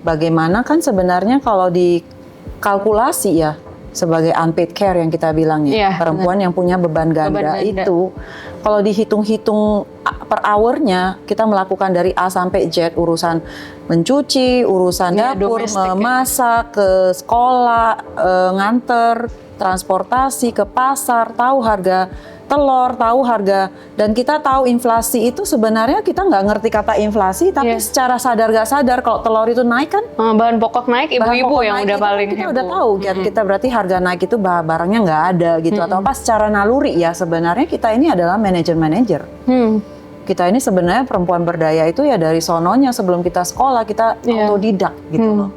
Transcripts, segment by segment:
bagaimana kan sebenarnya kalau dikalkulasi ya sebagai unpaid care yang kita bilang ya, perempuan yang punya beban ganda itu kalau dihitung-hitung per hournya kita melakukan dari A sampai Z, urusan mencuci, urusan dapur, memasak, ke sekolah, nganter, transportasi, ke pasar, tahu harga telur, tahu harga, dan kita tahu inflasi itu sebenarnya kita nggak ngerti kata inflasi, tapi secara sadar gak sadar kalau telur itu naik kan, bahan pokok naik, ibu-ibu yang udah paling kita udah tahu, kita berarti harga naik itu barangnya nggak ada gitu, atau apa secara naluri ya sebenarnya kita ini adalah manajer. Kita ini sebenarnya perempuan berdaya itu ya dari sononya sebelum kita sekolah kita autodidak gitu loh.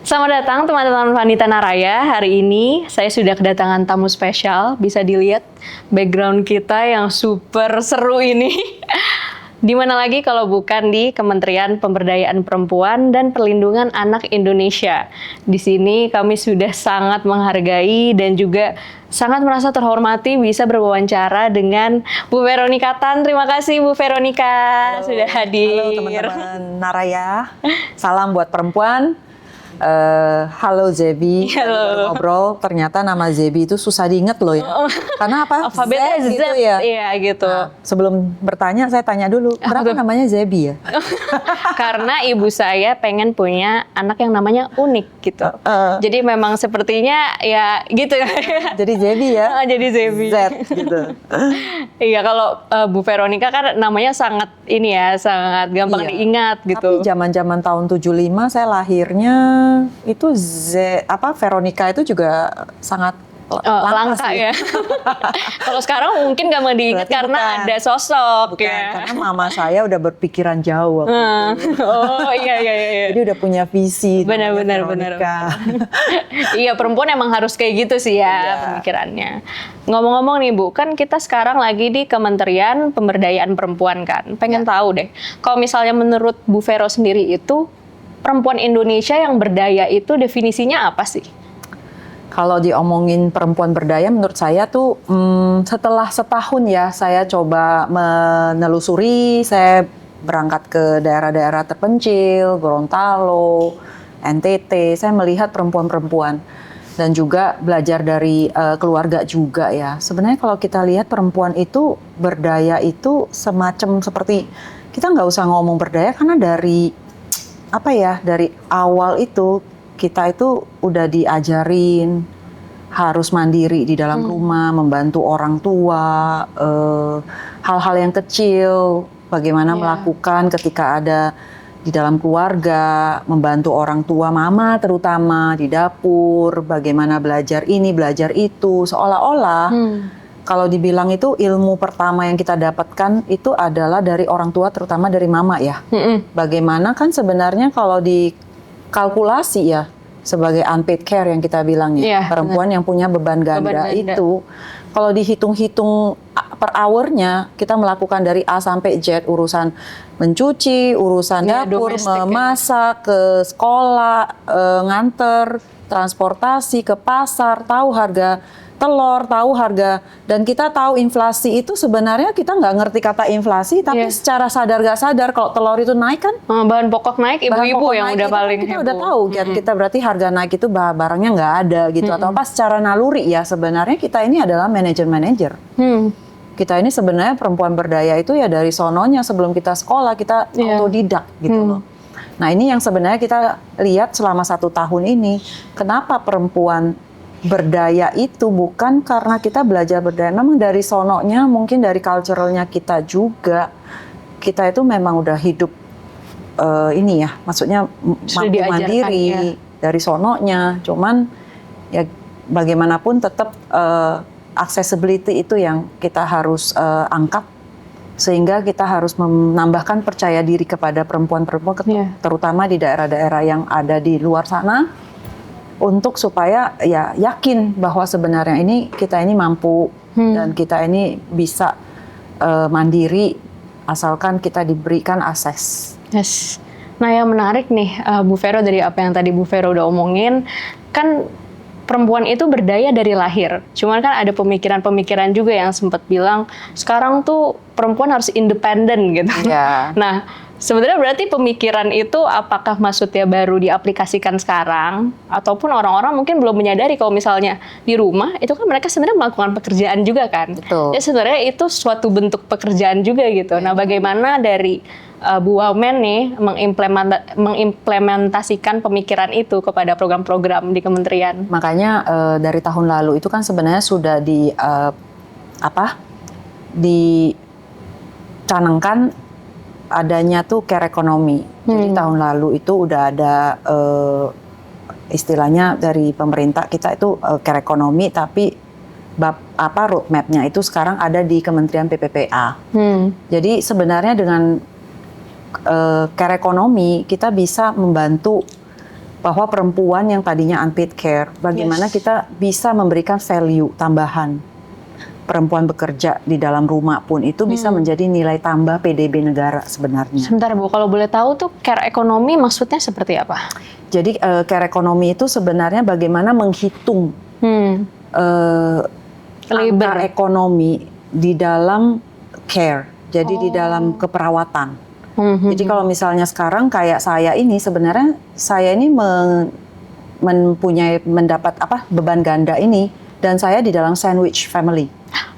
Selamat datang teman-teman Wanita Naraya. Hari ini saya sudah kedatangan tamu spesial. Bisa dilihat background kita yang super seru ini. Di mana lagi kalau bukan di Kementerian Pemberdayaan Perempuan dan Perlindungan Anak Indonesia. Di sini kami sudah sangat menghargai dan juga sangat merasa terhormati bisa berwawancara dengan Bu Veronica Tan. Terima kasih Bu Veronica sudah hadir. Halo teman-teman Naraya. Salam buat perempuan. Halo Zebi, halo. Ngobrol. Ternyata nama Zebi itu susah diinget loh ya. Karena apa? Alfabetnya Z gitu ya. Iya gitu. Nah, sebelum bertanya saya tanya dulu, kenapa namanya Zebi ya? Karena ibu saya pengen punya anak yang namanya unik gitu. Jadi memang sepertinya ya gitu. Jadi Zebi ya. Jadi Zebi. Z gitu. Iya, kalau Bu Veronica kan namanya sangat ini ya, sangat gampang diingat gitu. Tapi zaman-zaman tahun 75 saya lahirnya itu Veronica itu juga sangat langka ya. Kalau sekarang mungkin gak mau diingat karena ada sosok ya. Karena mama saya udah berpikiran jauh waktu itu. Oh iya. Jadi udah punya visi. Benar. Iya, perempuan emang harus kayak gitu sih ya pemikirannya. Ngomong-ngomong nih Bu, kan kita sekarang lagi di Kementerian Pemberdayaan Perempuan kan. Pengen tahu deh, kalau misalnya menurut Bu Vero sendiri itu perempuan Indonesia yang berdaya itu definisinya apa sih? Kalau diomongin perempuan berdaya, menurut saya tuh setelah setahun ya saya coba menelusuri, saya berangkat ke daerah-daerah terpencil, Gorontalo, NTT, saya melihat perempuan-perempuan dan juga belajar dari keluarga juga ya. Sebenarnya kalau kita lihat perempuan itu berdaya itu semacam seperti, kita nggak usah ngomong berdaya karena dari dari awal itu kita itu udah diajarin harus mandiri di dalam rumah, membantu orang tua, hal-hal yang kecil, bagaimana melakukan ketika ada di dalam keluarga, membantu orang tua, mama terutama di dapur, bagaimana belajar ini, belajar itu, seolah-olah kalau dibilang itu ilmu pertama yang kita dapatkan itu adalah dari orang tua, terutama dari mama ya. Bagaimana kan sebenarnya kalau dikalkulasi ya sebagai unpaid care yang kita bilang ya, perempuan yang punya beban ganda itu kalau dihitung-hitung per hournya kita melakukan dari A sampai Z, urusan mencuci, urusan dapur, memasak, ke sekolah, nganter, transportasi, ke pasar, tahu harga telur, tahu harga, dan kita tahu inflasi itu sebenarnya kita nggak ngerti kata inflasi, tapi secara sadar gak sadar kalau telur itu naik kan, bahan pokok naik, ibu-ibu yang udah paling kita udah tahu, kita berarti harga naik itu barangnya nggak ada gitu, atau apa secara naluri ya sebenarnya kita ini adalah manajer. Kita ini sebenarnya perempuan berdaya itu ya dari sononya sebelum kita sekolah kita autodidak gitu loh. Nah ini yang sebenarnya kita lihat selama 1 tahun ini, kenapa perempuan berdaya itu bukan karena kita belajar berdaya, memang dari sononya, mungkin dari culturalnya kita juga, kita itu memang udah hidup maksudnya mampu mandiri dari sononya, cuman ya bagaimanapun tetap accessibility itu yang kita harus angkat, sehingga kita harus menambahkan percaya diri kepada perempuan-perempuan, terutama di daerah-daerah yang ada di luar sana, untuk supaya ya yakin bahwa sebenarnya kita ini mampu dan kita ini bisa mandiri asalkan kita diberikan akses. Nah yang menarik nih Bu Vero, dari apa yang tadi Bu Vero udah omongin, kan perempuan itu berdaya dari lahir. Cuman kan ada pemikiran-pemikiran juga yang sempat bilang sekarang tuh perempuan harus independen gitu. Ya. Nah, sebenarnya berarti pemikiran itu apakah maksudnya baru diaplikasikan sekarang ataupun orang-orang mungkin belum menyadari kalau misalnya di rumah itu kan mereka sebenarnya melakukan pekerjaan juga kan. Betul. Ya sebenarnya itu suatu bentuk pekerjaan juga gitu. Nah, bagaimana dari Bu Wamen nih mengimplementasikan pemikiran itu kepada program-program di kementerian? Makanya dari tahun lalu itu kan sebenarnya sudah dicanangkan adanya tuh care ekonomi. Jadi tahun lalu itu udah ada istilahnya dari pemerintah kita itu care ekonomi, tapi roadmap-nya itu sekarang ada di Kementerian PPPA. Jadi sebenarnya dengan care ekonomi kita bisa membantu bahwa perempuan yang tadinya unpaid care, bagaimana kita bisa memberikan value tambahan. Perempuan bekerja di dalam rumah pun itu bisa menjadi nilai tambah PDB negara sebenarnya. Sebentar Bu, kalau boleh tahu tuh care ekonomi maksudnya seperti apa? Jadi care ekonomi itu sebenarnya bagaimana menghitung angka ekonomi di dalam care, jadi di dalam keperawatan. Jadi kalau misalnya sekarang kayak saya ini sebenarnya saya ini mendapat beban ganda ini dan saya di dalam sandwich family.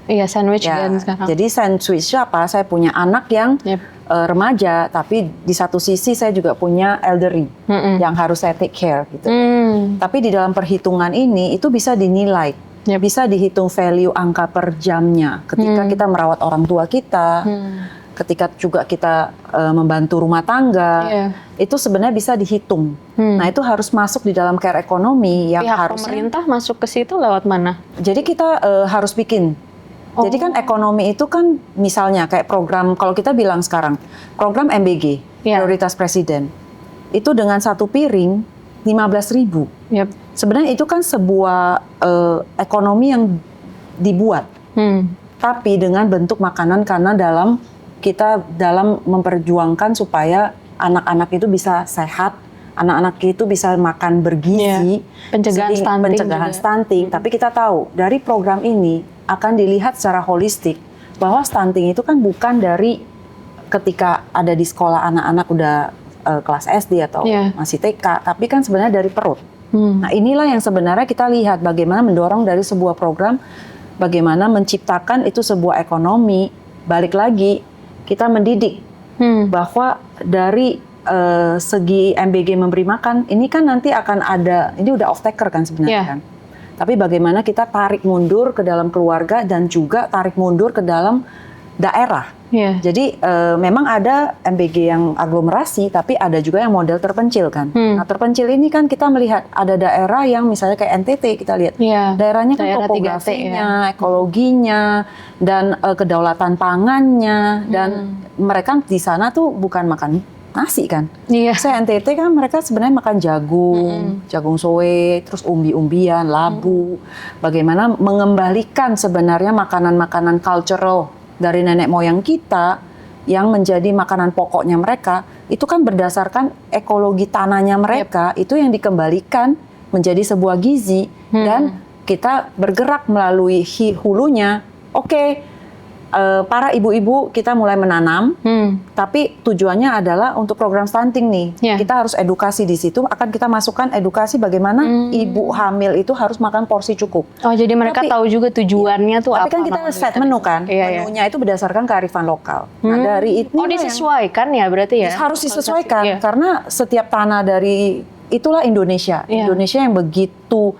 Iya, sandwich Ya, dan sekarang. jadi sandwich itu apa? Saya punya anak yang remaja, tapi di satu sisi saya juga punya elderly yang harus saya take care gitu. Tapi di dalam perhitungan ini itu bisa dinilai, bisa dihitung value angka per jamnya ketika kita merawat orang tua kita. Ketika juga kita membantu rumah tangga, itu sebenarnya bisa dihitung. Nah itu harus masuk di dalam care ekonomi yang harus pemerintah masuk ke situ lewat mana? Jadi kita harus bikin. Jadi kan ekonomi itu kan misalnya kayak program, kalau kita bilang sekarang program MBG, Prioritas Presiden, itu dengan satu piring 15.000. Sebenarnya itu kan sebuah ekonomi yang dibuat, tapi dengan bentuk makanan karena kita dalam memperjuangkan supaya anak-anak itu bisa sehat, anak-anak itu bisa makan bergizi, pencegahan stunting. Tapi kita tahu dari program ini akan dilihat secara holistik bahwa stunting itu kan bukan dari ketika ada di sekolah anak-anak udah kelas SD atau masih TK, tapi kan sebenarnya dari perut. Nah inilah yang sebenarnya kita lihat bagaimana mendorong dari sebuah program, bagaimana menciptakan itu sebuah ekonomi, balik lagi kita mendidik bahwa dari segi MBG memberi makan, ini kan nanti akan ada, ini udah off taker kan sebenarnya kan. Tapi bagaimana kita tarik mundur ke dalam keluarga dan juga tarik mundur ke dalam daerah. Jadi memang ada MBG yang aglomerasi, tapi ada juga yang model terpencil kan. Nah terpencil ini kan kita melihat ada daerah yang misalnya kayak NTT kita lihat, daerahnya kan topografinya, ekologinya, dan kedaulatan pangannya, dan mereka di sana tuh bukan makan nasi kan. Saya NTT kan mereka sebenarnya makan jagung, jagung soe, terus umbi-umbian, labu. Bagaimana mengembalikan sebenarnya makanan-makanan cultural dari nenek moyang kita yang menjadi makanan pokoknya mereka, itu kan berdasarkan ekologi tanahnya mereka, itu yang dikembalikan menjadi sebuah gizi, dan kita bergerak melalui hulunya. Para ibu-ibu kita mulai menanam, tapi tujuannya adalah untuk program stunting nih. Kita harus edukasi di situ, akan kita masukkan edukasi bagaimana ibu hamil itu harus makan porsi cukup. Oh, jadi mereka tahu juga tujuannya tuh tapi apa. Tapi kan kita set menu kan, menunya itu berdasarkan kearifan lokal. Nah dari itu disesuaikan ya berarti ya? Harus disesuaikan, karena setiap tanah dari itulah Indonesia. Indonesia yang begitu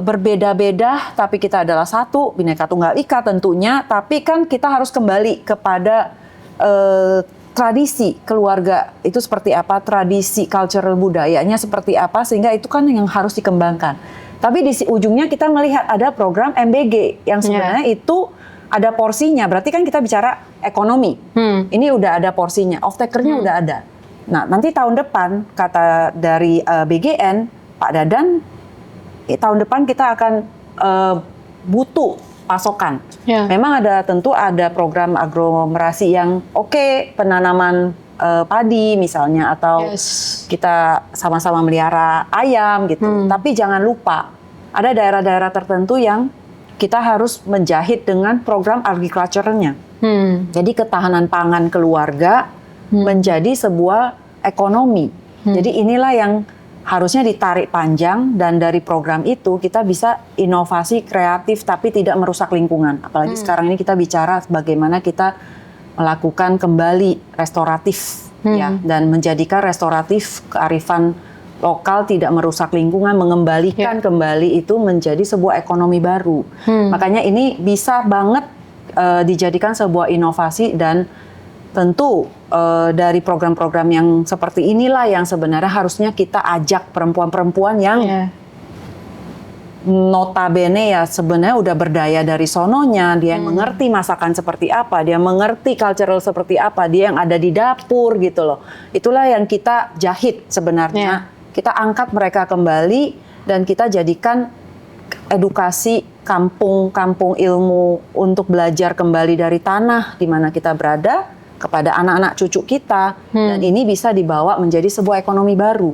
berbeda-beda, tapi kita adalah satu, Bhinneka Tunggal Ika tentunya, tapi kan kita harus kembali kepada tradisi keluarga itu seperti apa, tradisi cultural budayanya seperti apa, sehingga itu kan yang harus dikembangkan. Tapi di ujungnya kita melihat ada program MBG yang sebenarnya itu ada porsinya, berarti kan kita bicara ekonomi. Ini udah ada porsinya, off-takernya udah ada. Nah, nanti tahun depan, kata dari BGN, Pak Dadan, tahun depan kita akan butuh pasokan. Memang tentu ada program aglomerasi yang penanaman padi misalnya, atau kita sama-sama melihara ayam gitu. Tapi jangan lupa ada daerah-daerah tertentu yang kita harus menjahit dengan program agriculture-nya. Jadi ketahanan pangan keluarga menjadi sebuah ekonomi. Jadi inilah yang harusnya ditarik panjang, dan dari program itu kita bisa inovasi kreatif tapi tidak merusak lingkungan. Apalagi sekarang ini kita bicara bagaimana kita melakukan kembali restoratif ya, dan menjadikan restoratif kearifan lokal tidak merusak lingkungan, mengembalikan kembali itu menjadi sebuah ekonomi baru. Makanya ini bisa banget dijadikan sebuah inovasi, dan tentu dari program-program yang seperti inilah yang sebenarnya harusnya kita ajak perempuan-perempuan yang notabene ya sebenarnya udah berdaya dari sononya, dia yang mengerti masakan seperti apa, dia mengerti cultural seperti apa, dia yang ada di dapur gitu loh. Itulah yang kita jahit sebenarnya. Kita angkat mereka kembali dan kita jadikan edukasi kampung-kampung ilmu untuk belajar kembali dari tanah di mana kita berada kepada anak-anak cucu kita, dan ini bisa dibawa menjadi sebuah ekonomi baru.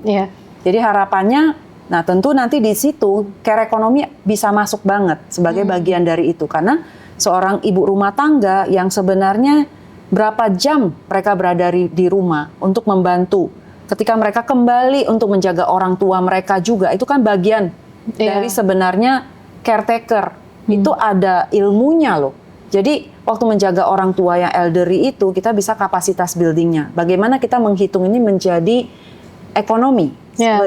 Jadi harapannya, nah tentu nanti di situ care ekonomi bisa masuk banget sebagai bagian dari itu, karena seorang ibu rumah tangga yang sebenarnya berapa jam mereka berada di rumah untuk membantu, ketika mereka kembali untuk menjaga orang tua mereka juga, itu kan bagian dari sebenarnya caretaker. Itu ada ilmunya loh. Jadi waktu menjaga orang tua yang elderly itu kita bisa kapasitas buildingnya. Bagaimana kita menghitung ini menjadi ekonomi,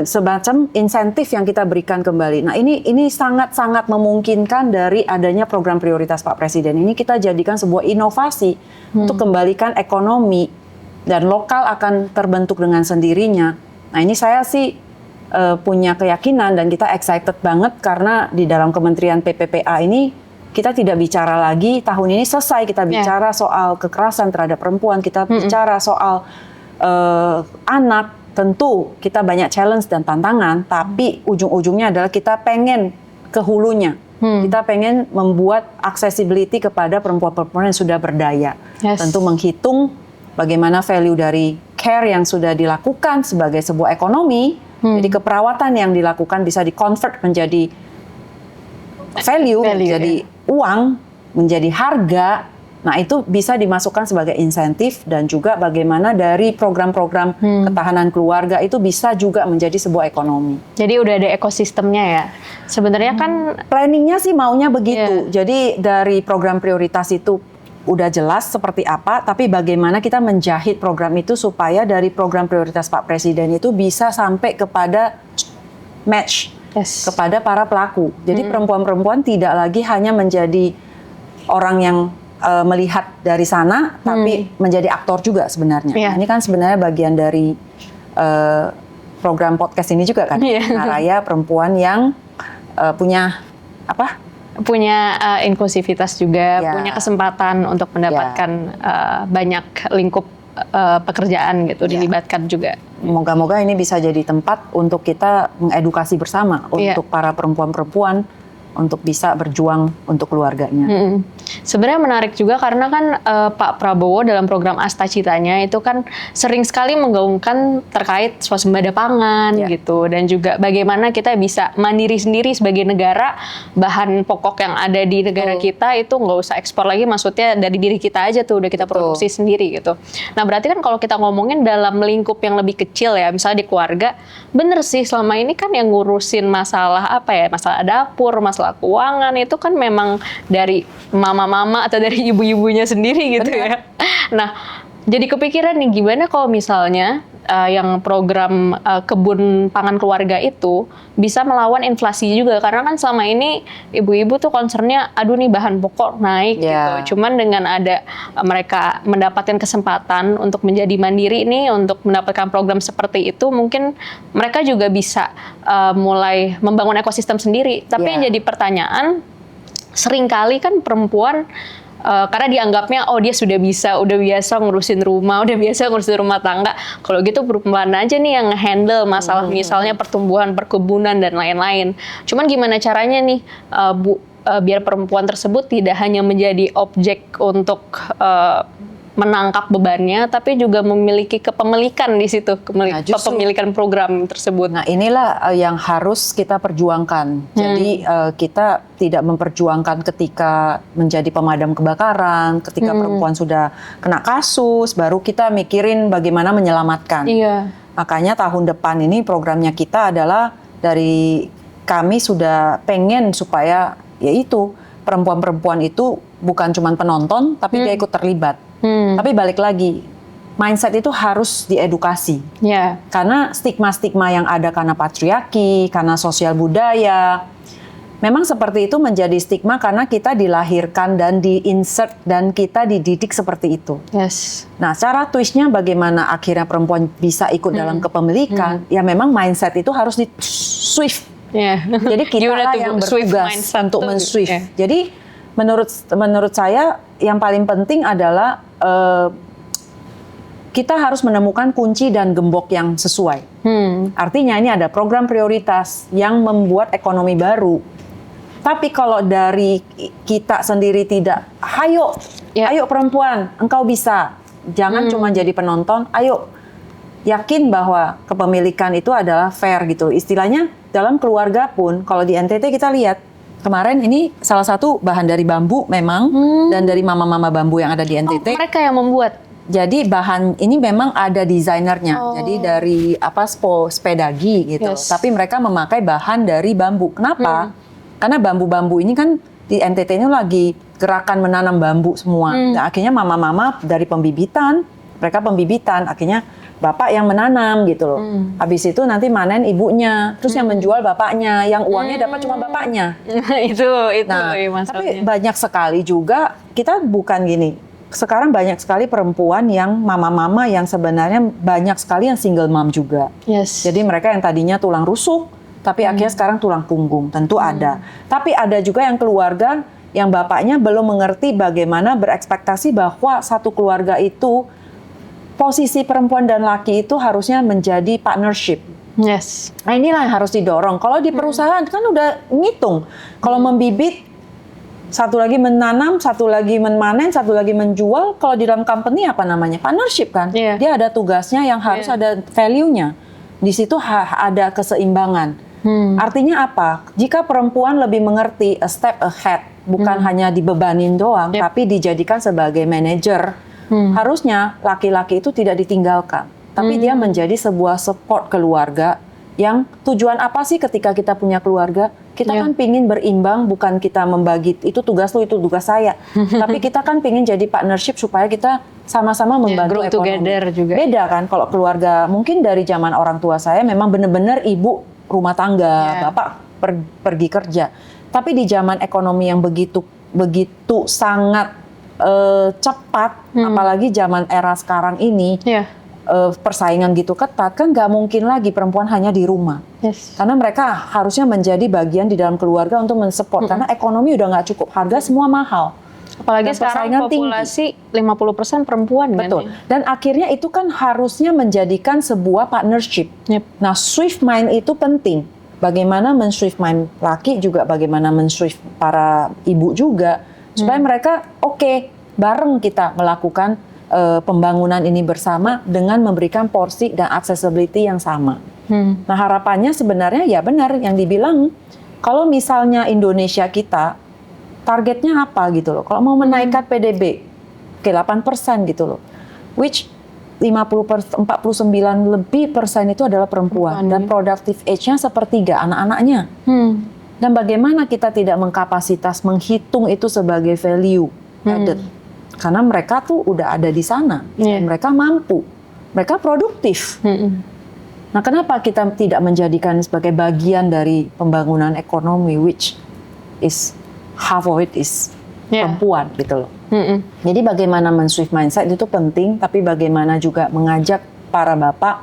semacam insentif yang kita berikan kembali. Nah ini sangat-sangat memungkinkan dari adanya program prioritas Pak Presiden. Ini kita jadikan sebuah inovasi untuk kembalikan ekonomi, dan lokal akan terbentuk dengan sendirinya. Nah ini saya sih punya keyakinan, dan kita excited banget karena di dalam Kementerian PPPA ini kita tidak bicara lagi tahun ini selesai, kita bicara soal kekerasan terhadap perempuan, kita bicara soal anak. Tentu kita banyak challenge dan tantangan, tapi ujung-ujungnya adalah kita pengen ke hulunya. Kita pengen membuat accessibility kepada perempuan-perempuan yang sudah berdaya. Tentu menghitung bagaimana value dari care yang sudah dilakukan sebagai sebuah ekonomi. Jadi keperawatan yang dilakukan bisa di-convert menjadi value menjadi uang, menjadi harga. Nah itu bisa dimasukkan sebagai insentif, dan juga bagaimana dari program-program ketahanan keluarga itu bisa juga menjadi sebuah ekonomi. Jadi udah ada ekosistemnya ya. Sebenarnya kan planningnya sih maunya begitu. Jadi dari program prioritas itu udah jelas seperti apa, tapi bagaimana kita menjahit program itu supaya dari program prioritas Pak Presiden itu bisa sampai kepada match kepada para pelaku. Jadi perempuan-perempuan tidak lagi hanya menjadi orang yang melihat dari sana, tapi menjadi aktor juga sebenarnya. Nah, ini kan sebenarnya bagian dari program podcast ini juga kan. Naraya perempuan yang punya apa? Punya inklusivitas juga, punya kesempatan untuk mendapatkan banyak lingkup pekerjaan gitu, dilibatkan juga. Moga-moga ini bisa jadi tempat untuk kita mengedukasi bersama untuk para perempuan-perempuan untuk bisa berjuang untuk keluarganya. Sebenarnya menarik juga karena kan Pak Prabowo dalam program Asta Citanya itu kan sering sekali menggaungkan terkait swasembada pangan gitu, dan juga bagaimana kita bisa mandiri sendiri sebagai negara, bahan pokok yang ada di negara kita itu nggak usah ekspor lagi, maksudnya dari diri kita aja tuh udah kita produksi sendiri gitu. Nah berarti kan kalau kita ngomongin dalam lingkup yang lebih kecil ya, misalnya di keluarga, bener sih selama ini kan yang ngurusin masalah apa ya, masalah dapur, masalah keuangan itu kan memang dari mama-mama atau dari ibu-ibunya sendiri gitu ya. Nah, jadi kepikiran nih gimana kalau misalnya yang program kebun pangan keluarga itu bisa melawan inflasi juga, karena kan selama ini ibu-ibu tuh concernnya aduh nih bahan pokok naik gitu. Cuman dengan ada mereka mendapatkan kesempatan untuk menjadi mandiri nih, untuk mendapatkan program seperti itu, mungkin mereka juga bisa mulai membangun ekosistem sendiri. Tapi yang jadi pertanyaan, seringkali kan perempuan karena dianggapnya oh dia udah biasa ngurusin rumah, udah biasa ngurusin rumah tangga. Kalau gitu perempuan aja nih yang handle masalah misalnya pertumbuhan, perkebunan dan lain-lain. Cuman gimana caranya nih biar perempuan tersebut tidak hanya menjadi objek untuk menangkap bebannya, tapi juga memiliki kepemilikan di situ, Nah, justru- kepemilikan program tersebut. Nah, inilah yang harus kita perjuangkan. Jadi kita tidak memperjuangkan ketika menjadi pemadam kebakaran, ketika perempuan sudah kena kasus, baru kita mikirin bagaimana menyelamatkan. Iya. Makanya tahun depan ini programnya kita adalah dari kami sudah pengen supaya yaitu perempuan-perempuan itu bukan cuma penonton, tapi dia ikut terlibat. Tapi balik lagi, mindset itu harus diedukasi. Ya. Karena stigma-stigma yang ada karena patriarki, karena sosial budaya, memang seperti itu menjadi stigma karena kita dilahirkan dan di-insert dan kita dididik seperti itu. Yes. Nah, cara twistnya bagaimana akhirnya perempuan bisa ikut dalam kepemilikan, ya memang mindset itu harus di-swift. Ya. Jadi kita Gimana lah tuh, yang swift bertugas mindset untuk tuh? men-swift. Ya. Jadi menurut saya yang paling penting adalah kita harus menemukan kunci dan gembok yang sesuai. Artinya ini ada program prioritas yang membuat ekonomi baru. Tapi kalau dari kita sendiri tidak, ayo perempuan, engkau bisa. Jangan cuma jadi penonton, ayo yakin bahwa kepemilikan itu adalah fair gitu. Istilahnya dalam keluarga pun, kalau di NTT kita lihat, kemarin ini salah satu bahan dari bambu memang, dan dari mama-mama bambu yang ada di NTT. Mereka yang membuat. Jadi bahan ini memang ada desainernya. Jadi dari sepedagi gitu. Yes. Tapi mereka memakai bahan dari bambu. Kenapa? Karena bambu-bambu ini kan di NTT ini lagi gerakan menanam bambu semua. Dan akhirnya mama-mama dari pembibitan, mereka pembibitan, akhirnya bapak yang menanam gitu loh. Habis itu nanti manen ibunya, terus yang menjual bapaknya, yang uangnya dapat cuma bapaknya. itu Nah, maksudnya. tapi banyak sekali juga kita bukan gini. Sekarang banyak sekali perempuan yang mama-mama yang sebenarnya banyak sekali yang single mom juga. Yes. Jadi mereka yang tadinya tulang rusuk, tapi akhirnya sekarang tulang punggung, tentu ada. Tapi ada juga yang keluarga yang bapaknya belum mengerti bagaimana berekspektasi bahwa satu keluarga itu posisi perempuan dan laki itu harusnya menjadi partnership. Yes. Nah, inilah yang harus didorong. Kalau di perusahaan kan udah ngitung. Kalau membibit, satu lagi menanam, satu lagi memanen, satu lagi menjual. Kalau di dalam company apa namanya? Partnership kan? Iya. Dia ada tugasnya yang harus ada value-nya. Di situ ada keseimbangan. Artinya apa? Jika perempuan lebih mengerti a step ahead, bukan hanya dibebanin doang, tapi dijadikan sebagai manajer, harusnya laki-laki itu tidak ditinggalkan. Tapi dia menjadi sebuah support keluarga yang tujuan apa sih ketika kita punya keluarga? Kita kan pingin berimbang, bukan kita membagi itu tugas lu, itu tugas saya. Tapi kita kan pingin jadi partnership supaya kita sama-sama membantu grow ekonomi. together juga. Beda kan kalau keluarga, mungkin dari zaman orang tua saya memang benar-benar ibu rumah tangga, bapak pergi kerja. Tapi di zaman ekonomi yang begitu sangat cepat, apalagi zaman era sekarang ini, persaingan gitu ketat, kan nggak mungkin lagi perempuan hanya di rumah. Yes. Karena mereka harusnya menjadi bagian di dalam keluarga untuk mensupport. Karena ekonomi udah nggak cukup, harga semua mahal. Apalagi Dan sekarang persaingan populasi 50% perempuan kan. Betul. Dan akhirnya itu kan harusnya menjadikan sebuah partnership. Yep. Nah, swift mind itu penting. Bagaimana men-swift mind laki juga, bagaimana men-swift para ibu juga. Supaya mereka bareng kita melakukan pembangunan ini bersama dengan memberikan porsi dan accessibility yang sama. Nah, harapannya sebenarnya ya benar yang dibilang, kalau misalnya Indonesia kita, targetnya apa gitu loh. Kalau mau menaikkan PDB ke 8% gitu loh. Which 49 lebih persen itu adalah perempuan. Dan productive age-nya sepertiga anak-anaknya. Dan bagaimana kita tidak mengkapasitas menghitung itu sebagai value added. Karena mereka tuh udah ada di sana. Dan mereka mampu. Mereka produktif. Nah, kenapa kita tidak menjadikan sebagai bagian dari pembangunan ekonomi, which is half of it is perempuan gitu loh. Jadi bagaimana men-swift mindset itu penting, tapi bagaimana juga mengajak para bapak,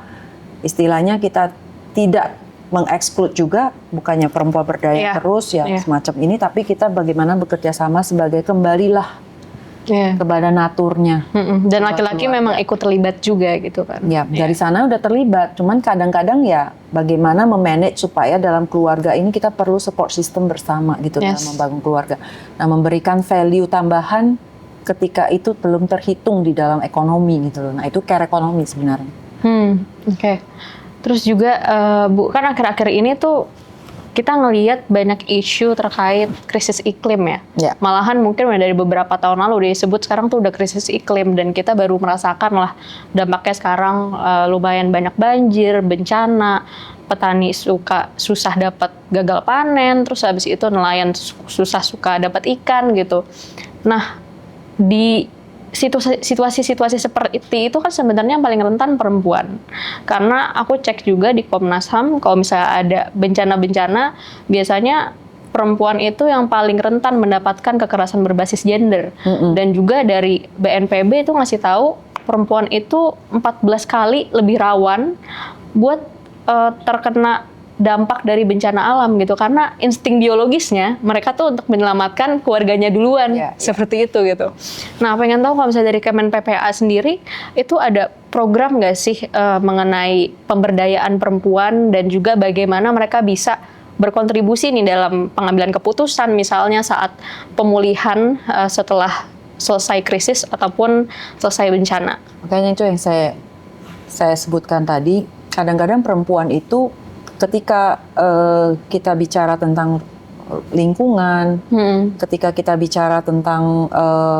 istilahnya kita tidak mengeksklud juga, bukannya perempuan berdaya terus semacam ini, tapi kita bagaimana bekerja sama sebagai kembalilah kepada naturnya. Dan laki-laki memang ikut terlibat juga gitu kan. Ya, dari sana udah terlibat. Cuman kadang-kadang ya bagaimana memanage supaya dalam keluarga ini kita perlu support system bersama gitu dalam membangun keluarga. Nah, memberikan value tambahan ketika itu belum terhitung di dalam ekonomi gitu loh. Nah itu care ekonomi sebenarnya. Oke. Terus juga Bu, kan akhir-akhir ini tuh kita ngelihat banyak isu terkait krisis iklim ya. Ya. Malahan mungkin dari beberapa tahun lalu disebut sekarang tuh udah krisis iklim dan kita baru merasakan lah dampaknya sekarang lumayan banyak banjir, bencana, petani susah dapat gagal panen, terus habis itu nelayan susah suka dapat ikan gitu. Nah, di situasi-situasi seperti itu kan sebenarnya yang paling rentan perempuan. Karena aku cek juga di Komnas HAM, kalau misalnya ada bencana-bencana, biasanya perempuan itu yang paling rentan mendapatkan kekerasan berbasis gender. Dan juga dari BNPB itu ngasih tahu, perempuan itu 14 kali lebih rawan buat terkena dampak dari bencana alam gitu, karena insting biologisnya mereka tuh untuk menyelamatkan keluarganya duluan, seperti itu gitu. Nah, pengen tahu kalau misalnya dari Kemen PPA sendiri itu ada program nggak sih mengenai pemberdayaan perempuan dan juga bagaimana mereka bisa berkontribusi nih dalam pengambilan keputusan misalnya saat pemulihan setelah selesai krisis ataupun selesai bencana. Makanya itu yang saya sebutkan tadi, kadang-kadang perempuan itu ketika kita bicara tentang lingkungan, ketika kita bicara tentang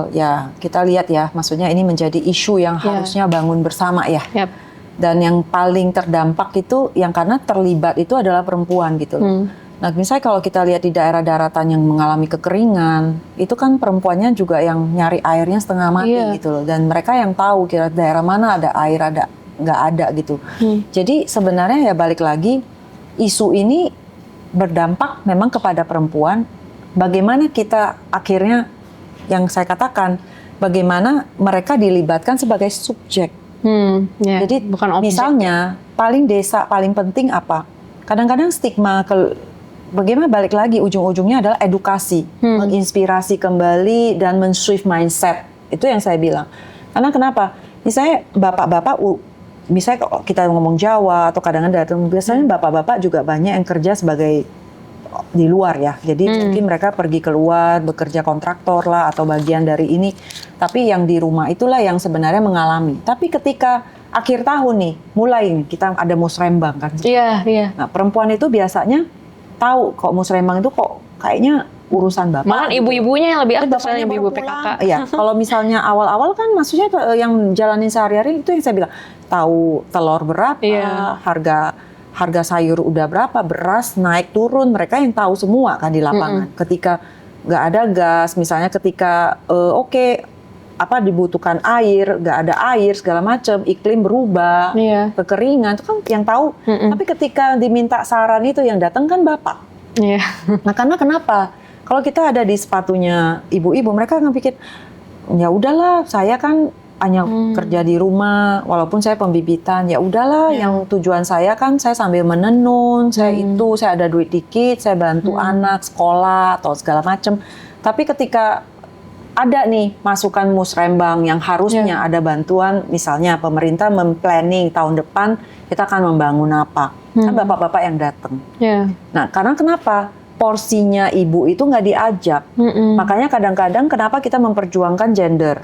ya kita lihat ya, maksudnya ini menjadi isu yang harusnya bangun bersama ya. Dan yang paling terdampak itu yang karena terlibat itu adalah perempuan gitu loh. Nah, misalnya kalau kita lihat di daerah daratan yang mengalami kekeringan, itu kan perempuannya juga yang nyari airnya setengah mati gitu loh. Dan mereka yang tahu kira daerah mana ada air, ada nggak ada gitu. Jadi sebenarnya ya balik lagi, isu ini berdampak memang kepada perempuan. Bagaimana kita akhirnya, yang saya katakan, bagaimana mereka dilibatkan sebagai subjek. Jadi bukan objek. Misalnya, paling penting apa? Kadang-kadang stigma, bagaimana balik lagi ujung-ujungnya adalah edukasi, menginspirasi kembali dan men-shift mindset. Itu yang saya bilang. Karena kenapa? Misalnya bapak-bapak, misalnya kalau kita ngomong Jawa atau kadang-kadang biasanya bapak-bapak juga banyak yang kerja sebagai di luar ya. Jadi mungkin mereka pergi keluar bekerja kontraktor lah atau bagian dari ini. Tapi yang di rumah itulah yang sebenarnya mengalami. Tapi ketika akhir tahun nih, mulai kita ada musrembang kan. Iya. Nah, perempuan itu biasanya tahu kok musrembang itu kok kayaknya urusan bapak. Malah ibu-ibunya yang lebih aktif soalnya ibu-ibu PKK. Iya, kalau misalnya awal-awal kan maksudnya yang jalanin sehari-hari itu yang saya bilang, tahu telur berapa, harga sayur udah berapa, beras naik turun, mereka yang tahu semua kan di lapangan. Ketika nggak ada gas, misalnya ketika dibutuhkan air, nggak ada air segala macam, iklim berubah, kekeringan itu kan yang tahu. Tapi ketika diminta saran itu yang datang kan bapak. Nah, karena kenapa? Kalau kita ada di sepatunya ibu-ibu, mereka akan pikir, ya udahlah, saya kan hanya kerja di rumah, walaupun saya pembibitan, ya udahlah, yang tujuan saya kan saya sambil menenun, saya ada duit dikit, saya bantu anak sekolah atau segala macam. Tapi ketika ada nih masukan musrembang yang harusnya ada bantuan, misalnya pemerintah memplanning tahun depan kita akan membangun apa, kan bapak-bapak yang datang. Nah, karena kenapa? Porsinya ibu itu nggak diajak. Makanya kadang-kadang kenapa kita memperjuangkan gender.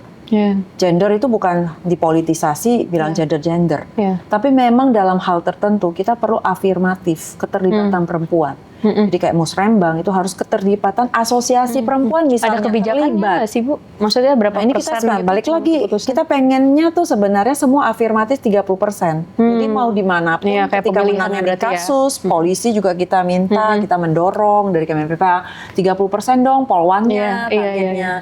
Gender itu bukan dipolitisasi, bilang gender. Tapi memang dalam hal tertentu kita perlu afirmatif, keterlibatan perempuan. Jadi kayak musrembang itu harus keterlibatan asosiasi perempuan misalnya. Ada kebijakannya nggak sih Bu? Maksudnya berapa ini persen? Kita balik lagi, kita pengennya tuh sebenarnya semua afirmatif 30%. Jadi mau dimanapun ketika menangani kasus, polisi juga kita minta, kita mendorong dari Kemen PPA 30% dong polwannya, targetnya.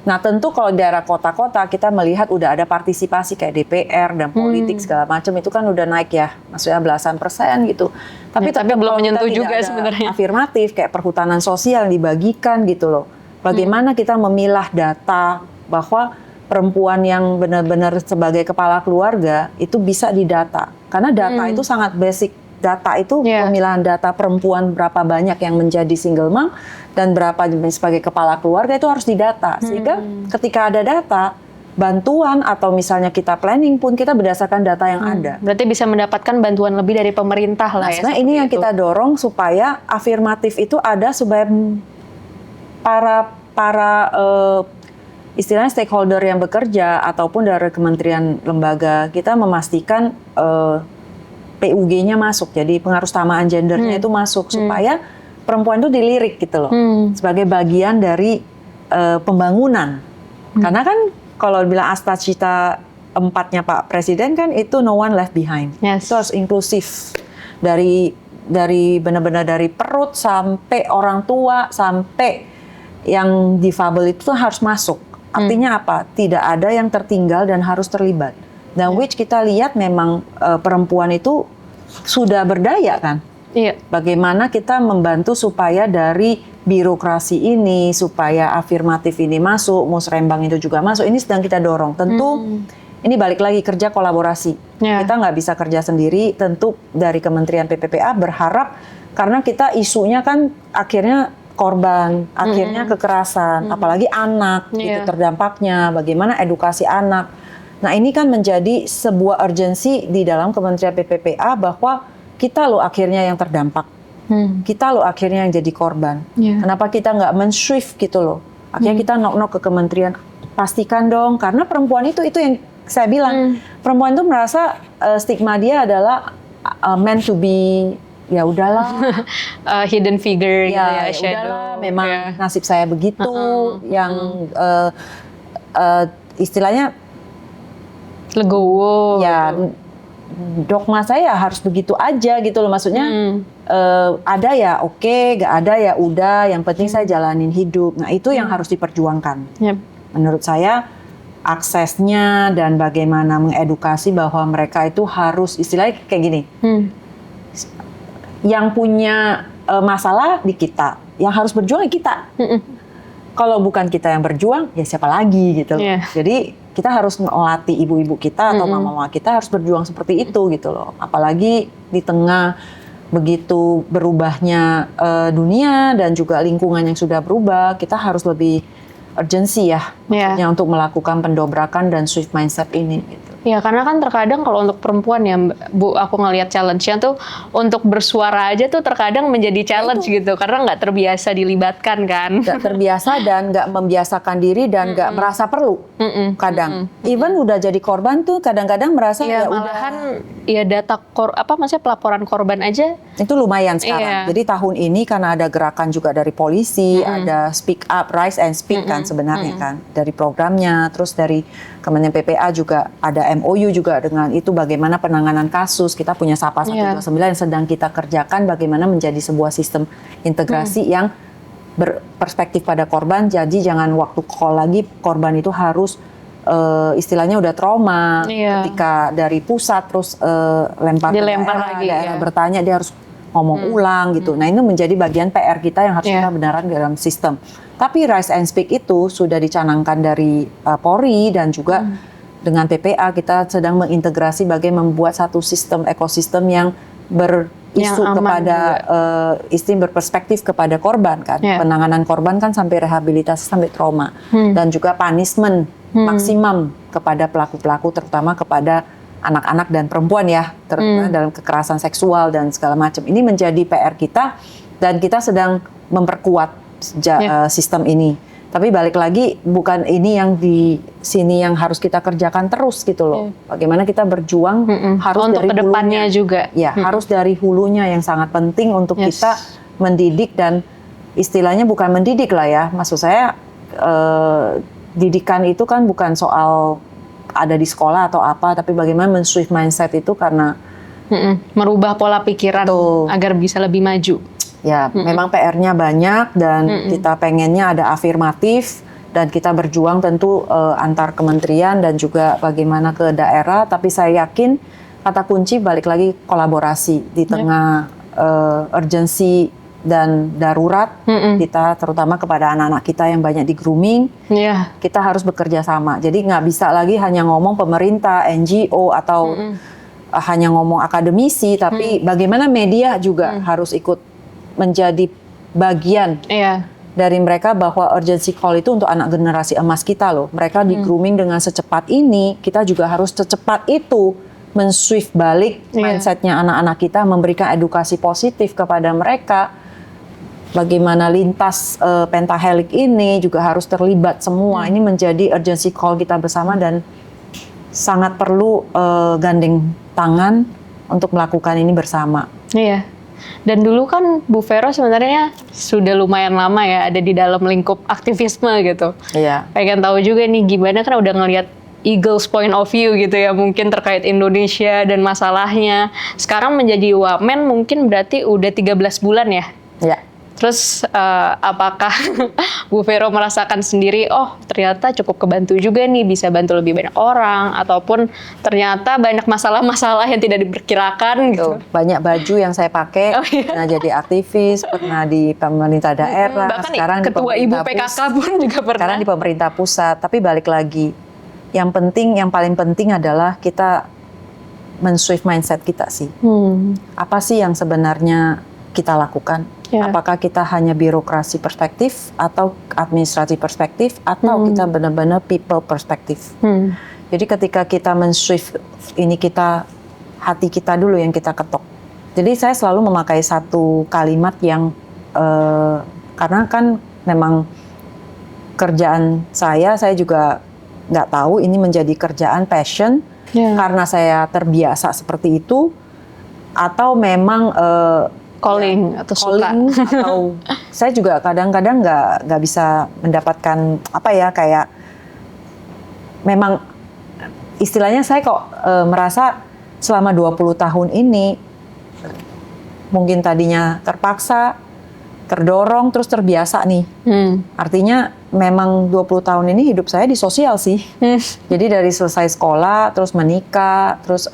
Nah, tentu kalau daerah kota-kota kita melihat udah ada partisipasi kayak DPR dan politik segala macam itu kan udah naik ya, maksudnya belasan persen gitu. Tapi belum menyentuh juga sebenarnya. Afirmatif kayak perhutanan sosial yang dibagikan gitu loh. Bagaimana kita memilah data bahwa perempuan yang benar-benar sebagai kepala keluarga itu bisa didata. Karena data itu sangat basic. Data itu pemilahan data perempuan berapa banyak yang menjadi single mom dan berapa sebagai kepala keluarga itu harus didata. Sehingga ketika ada data, bantuan atau misalnya kita planning pun kita berdasarkan data yang ada. Berarti bisa mendapatkan bantuan lebih dari pemerintah lah ya. Nah, ini yang kita dorong supaya afirmatif itu ada supaya para istilahnya stakeholder yang bekerja ataupun dari kementerian lembaga kita memastikan PUG-nya masuk, jadi pengarustamaan gendernya itu masuk supaya perempuan itu dilirik gitu loh sebagai bagian dari pembangunan. Karena kan kalau bilang asta cita 4-nya Pak Presiden kan itu no one left behind. Yes. Itu harus inklusif dari benar-benar dari perut sampai orang tua sampai yang difabel itu harus masuk. Artinya apa? Tidak ada yang tertinggal dan harus terlibat. Dan which kita lihat memang perempuan itu sudah berdaya kan. Iya. Bagaimana kita membantu supaya dari birokrasi ini, supaya afirmatif ini masuk, musrembang itu juga masuk. Ini sedang kita dorong. Tentu ini balik lagi kerja kolaborasi. Kita nggak bisa kerja sendiri. Tentu dari Kementerian PPPA berharap karena kita isunya kan akhirnya korban, akhirnya kekerasan, apalagi anak itu terdampaknya. Bagaimana edukasi anak. Nah ini kan menjadi sebuah urgensi di dalam Kementerian PPPA bahwa kita loh akhirnya yang terdampak. Kita loh akhirnya yang jadi korban. Kenapa kita nggak men-shift gitu loh. Akhirnya kita knock-knock ke kementerian. Pastikan dong, karena perempuan itu yang saya bilang. Perempuan itu merasa stigma dia adalah meant to be, ya udahlah. Hidden figure gitu ya, shadow. Udahlah, memang nasib saya begitu. Yang istilahnya legowo. Ya, dogma saya harus begitu aja gitu loh. Maksudnya ada ya oke, gak ada ya udah. Yang penting saya jalanin hidup. Nah itu yang harus diperjuangkan. Menurut saya aksesnya dan bagaimana mengedukasi bahwa mereka itu harus istilahnya kayak gini. Yang punya masalah di kita, yang harus berjuang ya kita. Kalau bukan kita yang berjuang, ya siapa lagi gitu. Jadi kita harus melatih ibu-ibu kita atau mama-mama kita harus berjuang seperti itu gitu loh. Apalagi di tengah begitu berubahnya dunia dan juga lingkungan yang sudah berubah, kita harus lebih urgensi ya, maksudnya untuk melakukan pendobrakan dan shift mindset ini. Gitu. Ya karena kan terkadang kalau untuk perempuan ya Bu, aku ngelihat challenge-nya tuh untuk bersuara aja tuh terkadang menjadi challenge gitu, karena nggak terbiasa dilibatkan kan. Nggak terbiasa dan nggak membiasakan diri dan nggak merasa perlu kadang. Even udah jadi korban tuh kadang-kadang merasa ya malahan ya data maksudnya pelaporan korban aja itu lumayan sekarang. Jadi tahun ini karena ada gerakan juga dari polisi, ada speak up, rise and speak kan sebenarnya kan dari programnya, terus dari Kementerian PPA juga ada MOU juga dengan itu bagaimana penanganan kasus. Kita punya Sapa 129 yang sedang kita kerjakan bagaimana menjadi sebuah sistem integrasi yang berperspektif pada korban. Jadi jangan waktu call lagi korban itu harus istilahnya udah trauma ketika dari pusat terus dilempar lagi bertanya dia harus ngomong ulang gitu. Nah ini menjadi bagian PR kita yang harus kita benaran dalam sistem. Tapi Rise and Speak itu sudah dicanangkan dari Polri dan juga dengan PPA kita sedang mengintegrasi bagaimana membuat satu sistem ekosistem yang berisu kepada berperspektif kepada korban kan. Penanganan korban kan sampai rehabilitasi sampai trauma dan juga punishment maksimum kepada pelaku-pelaku terutama kepada anak-anak dan perempuan ya, terutama dalam kekerasan seksual dan segala macam. Ini menjadi PR kita dan kita sedang memperkuat sistem ini. Tapi balik lagi bukan ini yang di sini yang harus kita kerjakan terus gitu loh. Bagaimana kita berjuang harus untuk dari kedepannya hulunya juga. Ya, harus dari hulunya yang sangat penting untuk kita mendidik dan istilahnya bukan mendidik lah ya. Maksud saya didikan itu kan bukan soal ada di sekolah atau apa, tapi bagaimana men-shift mindset itu karena merubah pola pikiran agar bisa lebih maju. Ya, memang PR-nya banyak dan kita pengennya ada afirmatif dan kita berjuang tentu antar kementerian dan juga bagaimana ke daerah. Tapi saya yakin kata kunci balik lagi kolaborasi di tengah urgensi dan darurat kita terutama kepada anak-anak kita yang banyak di grooming. Kita harus bekerja sama. Jadi nggak bisa lagi hanya ngomong pemerintah, NGO atau hanya ngomong akademisi, tapi bagaimana media juga harus ikut menjadi bagian dari mereka bahwa urgency call itu untuk anak generasi emas kita loh. Mereka di grooming dengan secepat ini, kita juga harus secepat itu men-swift balik mindsetnya anak-anak kita, memberikan edukasi positif kepada mereka bagaimana lintas pentahelix ini juga harus terlibat semua. Ini menjadi urgency call kita bersama dan sangat perlu gandeng tangan untuk melakukan ini bersama. Iya. Dan dulu kan Bu Vero sebenarnya sudah lumayan lama ya ada di dalam lingkup aktivisme gitu. Iya. Pengen tahu juga nih gimana, kan udah ngelihat Eagles point of view gitu ya, mungkin terkait Indonesia dan masalahnya. Sekarang menjadi Wamen mungkin berarti udah 13 bulan ya? Iya. Terus apakah Bu Vero merasakan sendiri, oh ternyata cukup kebantu juga nih, bisa bantu lebih banyak orang, ataupun ternyata banyak masalah-masalah yang tidak diperkirakan gitu. Banyak baju yang saya pakai, pernah jadi aktivis, pernah di pemerintah daerah, Bahkan sekarang di ketua Ibu pemerintah PKK pun juga pernah. sekarang di pemerintah pusat. Tapi balik lagi, yang paling penting adalah kita men-shift mindset kita sih. Apa sih yang sebenarnya kita lakukan? Ya. Apakah kita hanya birokrasi perspektif atau administrasi perspektif atau kita benar-benar people perspektif? Jadi ketika kita men-shift ini, hati kita dulu yang kita ketok. Jadi saya selalu memakai satu kalimat yang karena kan memang kerjaan saya juga nggak tahu ini menjadi kerjaan passion karena saya terbiasa seperti itu atau memang calling atau suka. Atau saya juga kadang-kadang nggak bisa mendapatkan apa ya, kayak memang istilahnya saya kok merasa selama 20 tahun ini mungkin tadinya terpaksa, terdorong, terus terbiasa nih. Artinya memang 20 tahun ini hidup saya di sosial sih. Jadi dari selesai sekolah, terus menikah, terus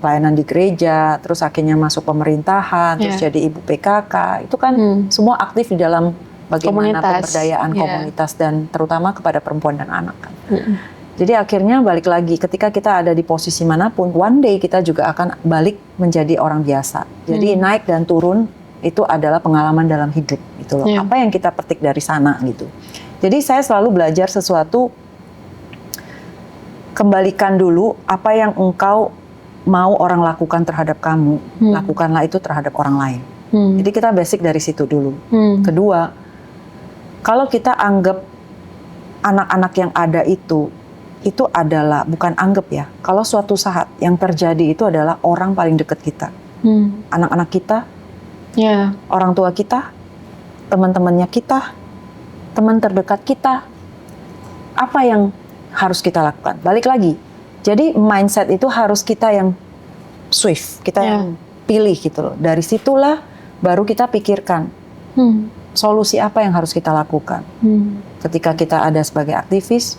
pelayanan di gereja, terus akhirnya masuk pemerintahan, terus jadi ibu PKK. Itu kan semua aktif di dalam bagaimana pemberdayaan komunitas dan terutama kepada perempuan dan anak kan. Jadi akhirnya balik lagi, ketika kita ada di posisi manapun, one day kita juga akan balik menjadi orang biasa. Jadi naik dan turun itu adalah pengalaman dalam hidup gitu loh. Apa yang kita petik dari sana gitu. Jadi saya selalu belajar sesuatu, kembalikan dulu apa yang engkau mau orang lakukan terhadap kamu, lakukanlah itu terhadap orang lain. Jadi kita basic dari situ dulu. Kedua, kalau kita anggap anak-anak yang ada itu adalah, bukan anggap ya, kalau suatu saat yang terjadi itu adalah orang paling dekat kita. Anak-anak kita, orang tua kita, teman-temannya kita, teman terdekat kita, apa yang harus kita lakukan? Balik lagi, jadi mindset itu harus kita yang swift, kita yang pilih gitu loh. Dari situlah baru kita pikirkan solusi apa yang harus kita lakukan. Ketika kita ada sebagai aktivis,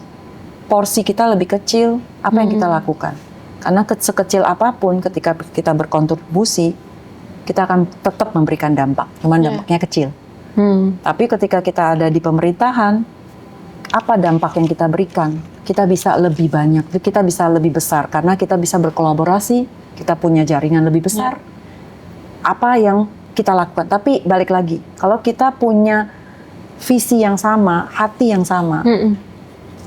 porsi kita lebih kecil, apa yang kita lakukan? Karena sekecil apapun ketika kita berkontribusi, kita akan tetap memberikan dampak, cuman dampaknya kecil. Tapi ketika kita ada di pemerintahan, apa dampak yang kita berikan? Kita bisa lebih banyak, kita bisa lebih besar, karena kita bisa berkolaborasi, kita punya jaringan lebih besar. Apa yang kita lakukan? Tapi balik lagi, kalau kita punya visi yang sama, hati yang sama,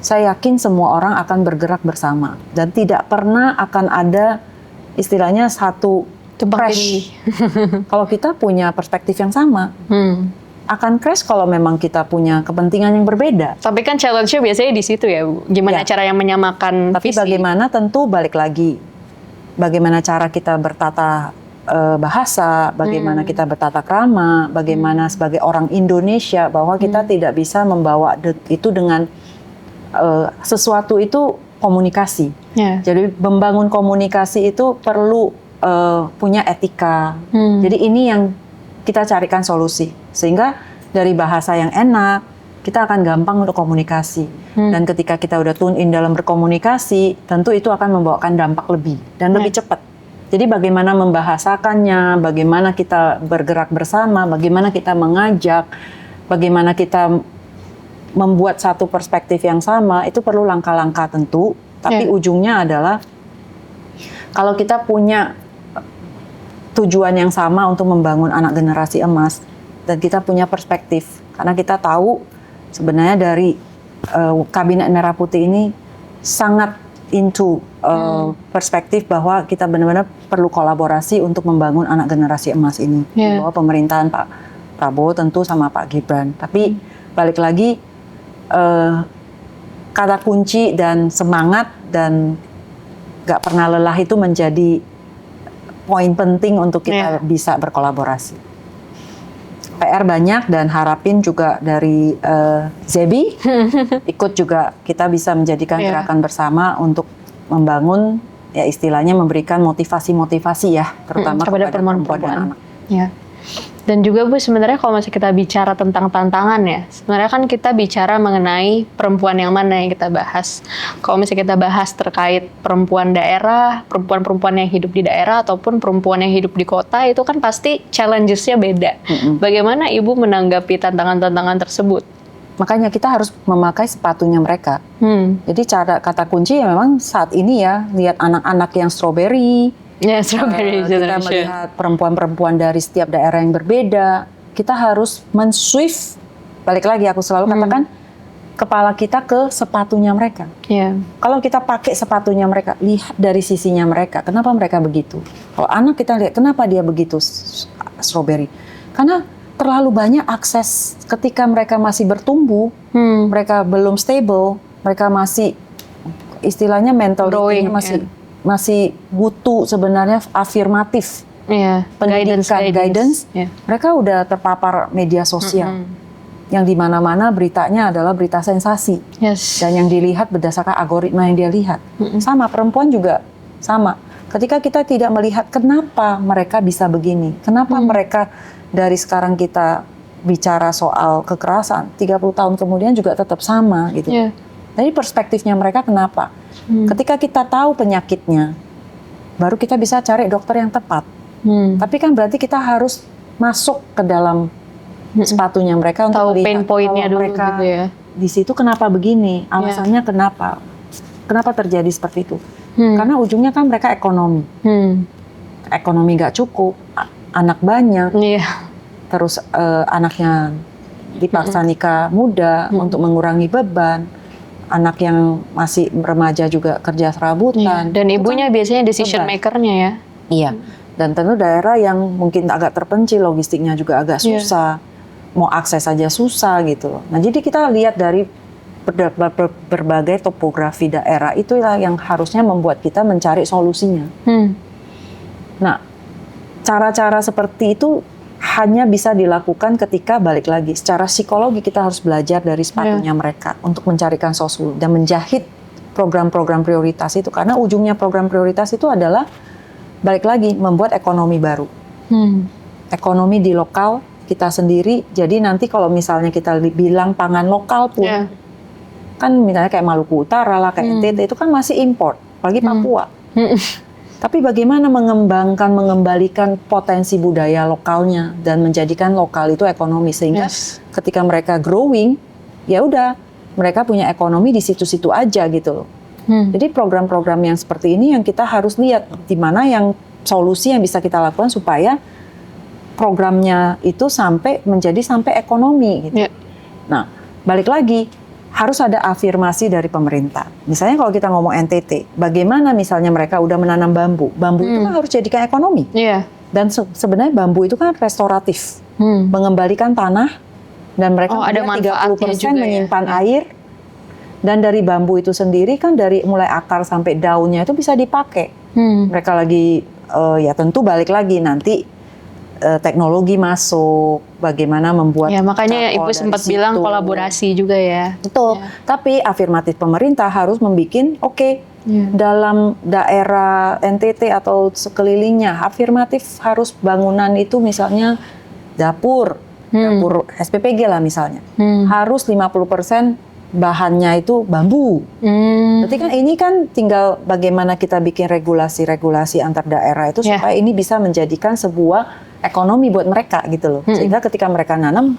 saya yakin semua orang akan bergerak bersama. Dan tidak pernah akan ada istilahnya satu crash. Kalau kita punya perspektif yang sama, akan crash kalau memang kita punya kepentingan yang berbeda. Tapi kan challenge-nya biasanya di situ ya, Bu. Gimana cara yang menyamakan Tapi visi? bagaimana, tentu balik lagi, bagaimana cara kita bertata bahasa, bagaimana kita bertata krama, bagaimana sebagai orang Indonesia bahwa kita tidak bisa membawa itu dengan sesuatu itu komunikasi. Jadi membangun komunikasi itu perlu punya etika. Jadi ini yang kita carikan solusi. Sehingga dari bahasa yang enak, kita akan gampang untuk komunikasi. Dan ketika kita udah tune in dalam berkomunikasi, tentu itu akan membawakan dampak lebih dan lebih cepat. Jadi bagaimana membahasakannya, bagaimana kita bergerak bersama, bagaimana kita mengajak, bagaimana kita membuat satu perspektif yang sama, itu perlu langkah-langkah tentu. Tapi ujungnya adalah kalau kita punya tujuan yang sama untuk membangun anak generasi emas, dan kita punya perspektif, karena kita tahu sebenarnya dari Kabinet Merah Putih ini sangat into perspektif bahwa kita benar-benar perlu kolaborasi untuk membangun anak generasi emas ini. Di bawah pemerintahan Pak Prabowo tentu sama Pak Gibran. Tapi balik lagi kata kunci dan semangat dan gak pernah lelah itu menjadi poin penting untuk kita bisa berkolaborasi. PR banyak dan harapin juga dari Zebi ikut juga kita bisa menjadikan gerakan bersama untuk membangun ya istilahnya memberikan motivasi-motivasi ya terutama kepada perempuan dan anak. Ya. Dan juga Bu sebenarnya kalau masih kita bicara tentang tantangan ya, sebenarnya kan kita bicara mengenai perempuan yang mana yang kita bahas. Kalau misalnya kita bahas terkait perempuan daerah, perempuan-perempuan yang hidup di daerah ataupun perempuan yang hidup di kota itu kan pasti challenges-nya beda. Bagaimana Ibu menanggapi tantangan-tantangan tersebut? Makanya kita harus memakai sepatunya mereka. Jadi kata kunci ya memang saat ini ya lihat anak-anak yang strawberry. Strawberry kita generation. melihat perempuan-perempuan dari setiap daerah yang berbeda. Kita harus men-swift, balik lagi aku selalu katakan, kepala kita ke sepatunya mereka. Kalau kita pakai sepatunya mereka, lihat dari sisinya mereka, kenapa mereka begitu. Kalau anak kita lihat, kenapa dia begitu strawberry. Karena terlalu banyak akses ketika mereka masih bertumbuh, mereka belum stable, mereka masih istilahnya mental growing, masih butuh sebenarnya afirmatif, pendidikan, guidance. Mereka udah terpapar media sosial, yang di mana-mana beritanya adalah berita sensasi, dan yang dilihat berdasarkan algoritma yang dia lihat. Sama perempuan juga sama. Ketika kita tidak melihat kenapa mereka bisa begini, kenapa mereka dari sekarang kita bicara soal kekerasan, 30 tahun kemudian juga tetap sama gitu. Jadi perspektifnya mereka kenapa? Ketika kita tahu penyakitnya, baru kita bisa cari dokter yang tepat. Tapi kan berarti kita harus masuk ke dalam sepatunya mereka untuk tahu melihat pain point-nya dulu mereka gitu ya. di situ kenapa begini, alasannya kenapa terjadi seperti itu. Karena ujungnya kan mereka ekonomi. Ekonomi nggak cukup, anak banyak, terus anaknya dipaksa nikah muda untuk mengurangi beban. Anak yang masih remaja juga kerja serabutan. Dan ibunya biasanya decision maker-nya ya. Iya. Dan tentu daerah yang mungkin agak terpencil, logistiknya juga agak susah. Mau akses saja susah gitu. Nah, jadi kita lihat dari berbagai topografi daerah itulah yang harusnya membuat kita mencari solusinya. Nah, cara-cara seperti itu hanya bisa dilakukan ketika balik lagi secara psikologi kita harus belajar dari sepatunya mereka untuk mencarikan solusi dan menjahit program-program prioritas itu, karena ujungnya program prioritas itu adalah balik lagi membuat ekonomi baru, ekonomi di lokal kita sendiri. Jadi nanti kalau misalnya kita bilang pangan lokal pun kan misalnya kayak Maluku Utara lah, kayak NTT itu kan masih import, apalagi Papua. Tapi bagaimana mengembalikan potensi budaya lokalnya dan menjadikan lokal itu ekonomi sehingga ketika mereka growing, ya udah mereka punya ekonomi di situ-situ aja gitu loh. Jadi program-program yang seperti ini yang kita harus lihat di mana yang solusi yang bisa kita lakukan supaya programnya itu sampai ekonomi gitu. Nah, balik lagi harus ada afirmasi dari pemerintah. Misalnya kalau kita ngomong NTT, bagaimana misalnya mereka udah menanam bambu. Bambu itu kan harus jadikan ekonomi. Dan sebenarnya bambu itu kan restoratif. Mengembalikan tanah dan mereka ada 30% menyimpan air. Dan dari bambu itu sendiri kan dari mulai akar sampai daunnya itu bisa dipakai. Mereka lagi ya tentu balik lagi nanti teknologi masuk, bagaimana membuat. Ya makanya Ibu sempat bilang kolaborasi juga ya. Betul. Tapi afirmatif pemerintah harus membuat dalam daerah NTT atau sekelilingnya afirmatif harus bangunan itu misalnya dapur SPPG lah misalnya harus 50% bahannya itu bambu. Berarti kan ini kan tinggal bagaimana kita bikin regulasi-regulasi antar daerah itu supaya ini bisa menjadikan sebuah ekonomi buat mereka gitu loh. Sehingga ketika mereka nanam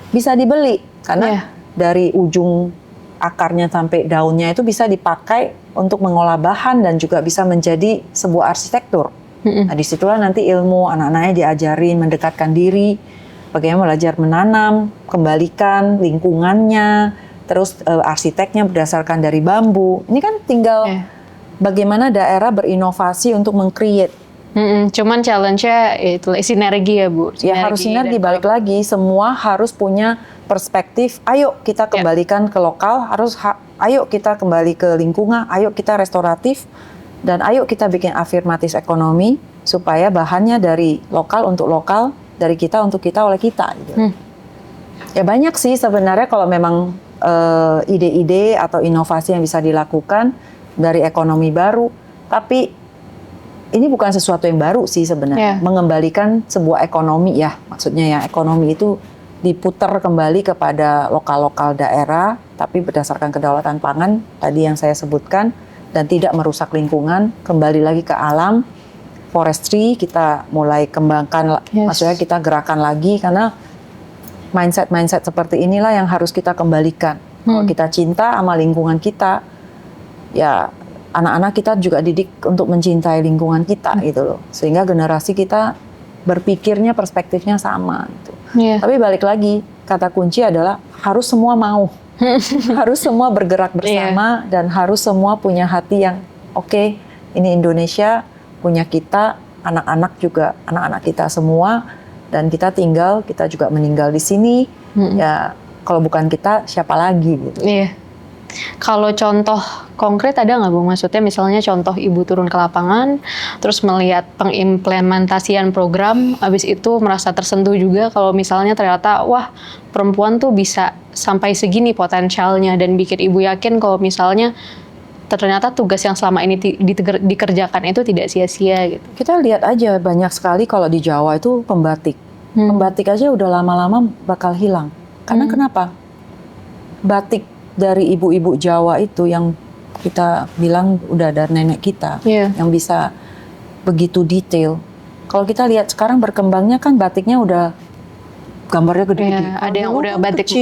bisa dibeli karena dari ujung akarnya sampai daunnya itu bisa dipakai untuk mengolah bahan dan juga bisa menjadi sebuah arsitektur. Nah, disitulah nanti ilmu anak-anaknya diajarin mendekatkan diri, bagaimana belajar menanam, kembalikan lingkungannya, terus arsiteknya berdasarkan dari bambu. Ini kan tinggal bagaimana daerah berinovasi untuk meng-create Cuman challenge-nya itu sinergi ya Bu. Ya harus sinergi, balik lagi semua harus punya perspektif. Ayo kita kembalikan ke lokal, ayo kita kembali ke lingkungan, ayo kita restoratif, dan ayo kita bikin afirmatif ekonomi supaya bahannya dari lokal untuk lokal, dari kita untuk kita oleh kita. Gitu. Ya banyak sih sebenarnya kalau memang ide-ide atau inovasi yang bisa dilakukan dari ekonomi baru, tapi ini bukan sesuatu yang baru sih sebenarnya. Mengembalikan sebuah ekonomi ya, maksudnya ya ekonomi itu diputar kembali kepada lokal-lokal daerah, tapi berdasarkan kedaulatan pangan tadi yang saya sebutkan, dan tidak merusak lingkungan, kembali lagi ke alam, forestry kita mulai kembangkan, maksudnya kita gerakan lagi, karena mindset-mindset seperti inilah yang harus kita kembalikan. Kalau kita cinta sama lingkungan kita, ya anak-anak kita juga didik untuk mencintai lingkungan kita gitu loh. Sehingga generasi kita berpikirnya perspektifnya sama gitu. Tapi balik lagi, kata kunci adalah harus semua mau. Harus semua bergerak bersama dan harus semua punya hati yang oke, ini Indonesia punya kita, anak-anak juga anak-anak kita semua, dan kita juga meninggal di sini. Ya kalau bukan kita siapa lagi gitu. Kalau contoh konkret ada nggak Bu? Maksudnya misalnya contoh Ibu turun ke lapangan, terus melihat pengimplementasian program, habis itu merasa tersentuh juga kalau misalnya ternyata wah perempuan tuh bisa sampai segini potensialnya, dan bikin Ibu yakin kalau misalnya ternyata tugas yang selama ini dikerjakan itu tidak sia-sia gitu. Kita lihat aja banyak sekali kalau di Jawa itu pembatik. Pembatik aja udah lama-lama bakal hilang. Karena kenapa? Batik dari ibu-ibu Jawa itu yang kita bilang udah dari nenek kita, yang bisa begitu detail. Kalau kita lihat sekarang berkembangnya kan batiknya udah gambarnya gede-gede. Ada yang udah batik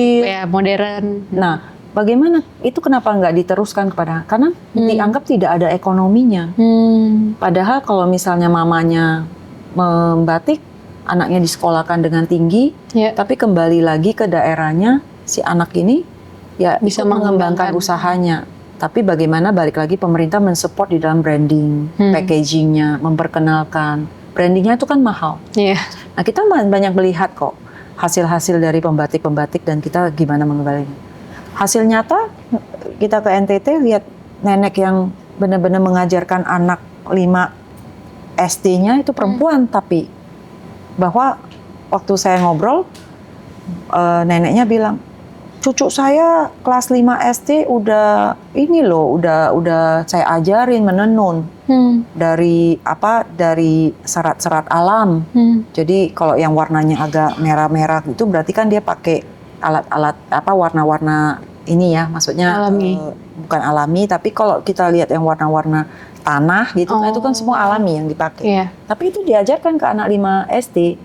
modern. Nah, bagaimana itu kenapa nggak diteruskan karena dianggap tidak ada ekonominya. Padahal kalau misalnya mamanya membatik, anaknya disekolahkan dengan tinggi, tapi kembali lagi ke daerahnya si anak ini ya bisa mengembangkan usahanya. Tapi bagaimana balik lagi pemerintah mensupport di dalam branding, packagingnya, memperkenalkan. Brandingnya itu kan mahal. Nah kita banyak melihat kok hasil-hasil dari pembatik-pembatik dan kita gimana mengembalikannya. Hasil nyata kita ke NTT lihat nenek yang benar-benar mengajarkan anak 5 SD-nya itu perempuan, tapi bahwa waktu saya ngobrol neneknya bilang, cucu saya kelas 5 SD udah saya ajarin menenun dari serat-serat alam. Jadi kalau yang warnanya agak merah-merah itu berarti kan dia pakai alat-alat warna-warna ini ya, maksudnya alami. Bukan alami, tapi kalau kita lihat yang warna-warna tanah gitu kan itu kan semua alami yang dipakai. Tapi itu diajarkan ke anak 5 SD.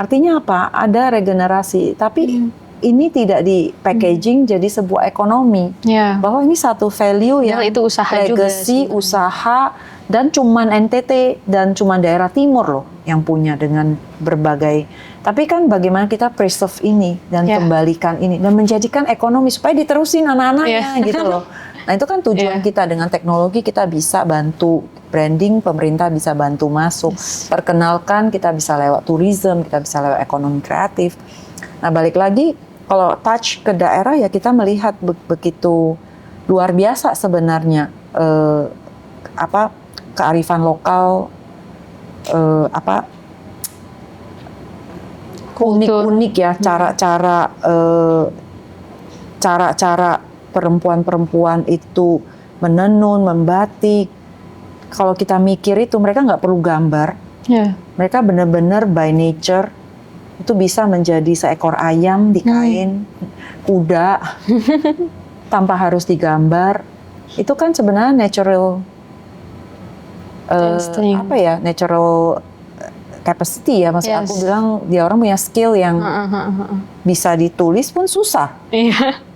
Artinya apa? Ada regenerasi, tapi ini tidak di packaging jadi sebuah ekonomi. Bahwa ini satu value yang itu usaha legacy, juga, usaha, dan cuman NTT dan cuman daerah timur loh yang punya dengan berbagai. Tapi kan bagaimana kita preserve ini dan kembalikan ini dan menjadikan ekonomi supaya diterusin anak-anaknya gitu loh. Nah itu kan tujuan kita, dengan teknologi kita bisa bantu branding, pemerintah bisa bantu masuk, perkenalkan, kita bisa lewat tourism, kita bisa lewat ekonomi kreatif. Nah balik lagi kalau touch ke daerah ya kita melihat begitu luar biasa sebenarnya kearifan lokal, unik-unik ya cara-cara perempuan-perempuan itu menenun, membatik. Kalau kita mikir itu mereka nggak perlu gambar, mereka benar-benar by nature itu bisa menjadi seekor ayam di kain, kuda tanpa harus digambar. Itu kan sebenarnya natural natural capacity ya, maksud aku bilang dia orang punya skill yang bisa ditulis pun susah.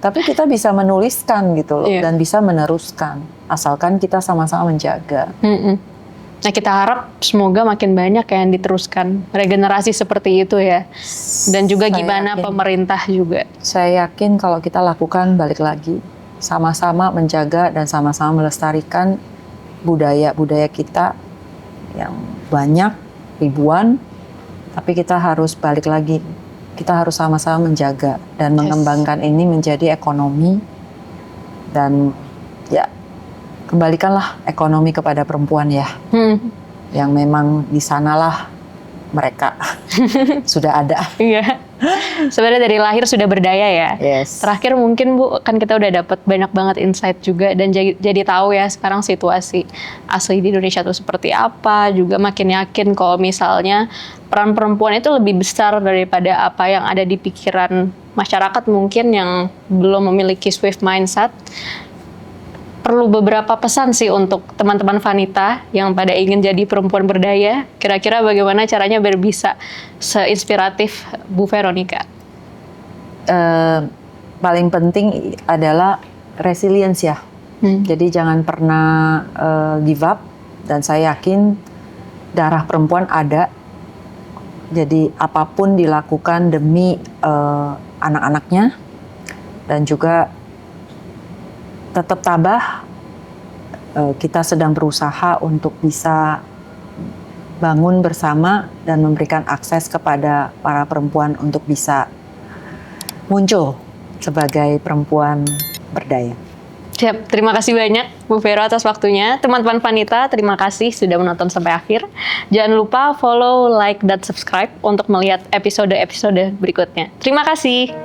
Tapi kita bisa menuliskan gitu loh dan bisa meneruskan asalkan kita sama-sama menjaga. Nah kita harap semoga makin banyak yang diteruskan regenerasi seperti itu ya, dan juga gimana pemerintah juga. Saya yakin kalau kita lakukan balik lagi sama-sama menjaga dan sama-sama melestarikan budaya kita yang banyak, ribuan, tapi kita harus balik lagi. Kita harus sama-sama menjaga dan mengembangkan ini menjadi ekonomi. Dan ya, kembalikanlah ekonomi kepada perempuan ya. Yang memang di sanalah mereka sudah ada. Iya. Sebenarnya dari lahir sudah berdaya ya. Yes. Terakhir mungkin Bu, kan kita udah dapat banyak banget insight juga dan jadi tahu ya sekarang situasi asli di Indonesia itu seperti apa. Juga makin yakin kalau misalnya peran perempuan itu lebih besar daripada apa yang ada di pikiran masyarakat mungkin yang belum memiliki swift mindset. Perlu beberapa pesan sih untuk teman-teman wanita yang pada ingin jadi perempuan berdaya. Kira-kira bagaimana caranya biar bisa seinspiratif Bu Veronica? Paling penting adalah resilience ya. Jadi jangan pernah give up. Dan saya yakin darah perempuan ada. Jadi apapun dilakukan demi anak-anaknya. Dan juga tetap tabah, kita sedang berusaha untuk bisa bangun bersama dan memberikan akses kepada para perempuan untuk bisa muncul sebagai perempuan berdaya. Siap, terima kasih banyak Bu Vero atas waktunya. Teman-teman wanita, terima kasih sudah menonton sampai akhir. Jangan lupa follow, like, dan subscribe untuk melihat episode-episode berikutnya. Terima kasih.